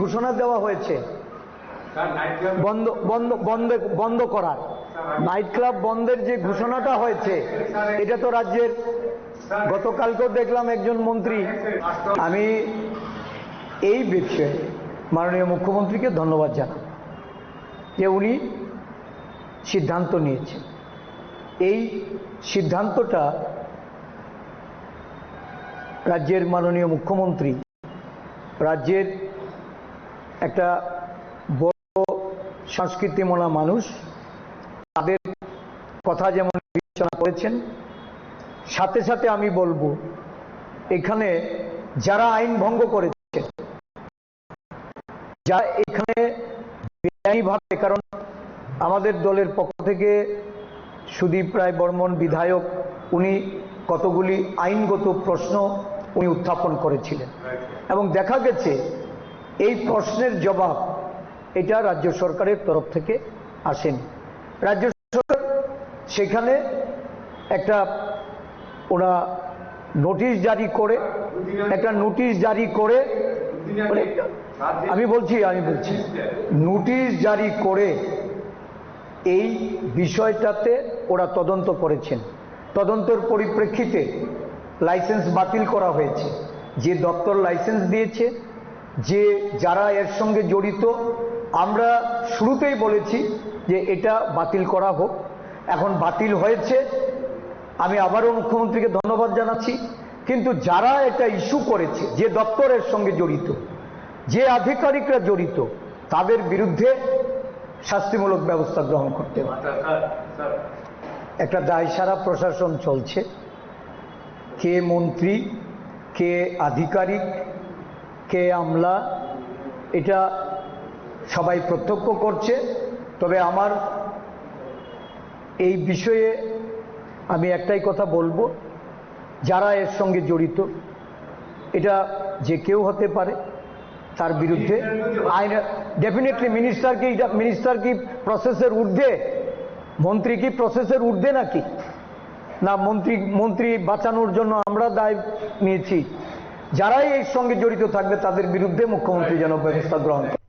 ঘোষণা দেওয়া হয়েছে বন্ধ বন্ধ বন্ধ বন্ধ করার, নাইট ক্লাব বন্ধের যে ঘোষণাটা হয়েছে, এটা তো রাজ্যের, গতকালকেও দেখলাম একজন মন্ত্রী। আমি এই বিষয়ে মাননীয় মুখ্যমন্ত্রীকে ধন্যবাদ জানাই যে উনি সিদ্ধান্ত নিয়েছেন। এই সিদ্ধান্তটা রাজ্যের মাননীয় মুখ্যমন্ত্রী, রাজ্যের একটা বড় সংস্কৃতিমনা মানুষ, তাদের কথা যেমন বিবেচনা করেছেন, সাথে সাথে আমি বলবো এখানে যারা আইন ভঙ্গ করেছে, যা এখানে বেআইনিভাবে, কারণ আমাদের দলের পক্ষ থেকে সুদীপ রায় বর্মন বিধায়ক, উনি কতগুলি আইনগত প্রশ্ন উনি উত্থাপন করেছিলেন এবং দেখা গেছে এই প্রশ্নের জবাব এটা রাজ্য সরকারের তরফ থেকে আসেনি। রাজ্য সরকার সেখানে একটা ওরা নোটিশ জারি করে, আমি বলছি নোটিশ জারি করে এই বিষয়টাতে ওরা তদন্ত করেছেন। তদন্তের পরিপ্রেক্ষিতে লাইসেন্স বাতিল করা হয়েছে। যে দপ্তর লাইসেন্স দিয়েছে, যে যারা এর সঙ্গে জড়িত, আমরা শুরুতেই বলেছি যে এটা বাতিল করা হোক। এখন বাতিল হয়েছে, আমি আবারও মুখ্যমন্ত্রীকে ধন্যবাদ জানাচ্ছি। কিন্তু যারা এটা ইস্যু করেছে, যে দপ্তরের সঙ্গে জড়িত, যে আধিকারিকরা জড়িত, তাদের বিরুদ্ধে শাস্তিমূলক ব্যবস্থা গ্রহণ করতে হবে। একটা দায়সারা প্রশাসন চলছে, কে মন্ত্রী, কে আধিকারিক, কে আমলা, এটা সবাই প্রত্যক্ষ করছে। তবে আমার এই বিষয়ে আমি একটাই কথা বলবো, যারা এর সঙ্গে জড়িত, এটা যে কেউ হতে পারে, তার বিরুদ্ধে আইন ডেফিনেটলি মিনিস্টার কি প্রসেসের ঊর্ধ্বে, মন্ত্রী কি প্রসেসের ঊর্ধ্বে নাকি? না, মন্ত্রী বাঁচানোর জন্য আমরা দায় নিয়েছি। যারাই এর সঙ্গে জড়িত থাকবে তাদের বিরুদ্ধে মুখ্যমন্ত্রী যেন ব্যবস্থা গ্রহণ করে।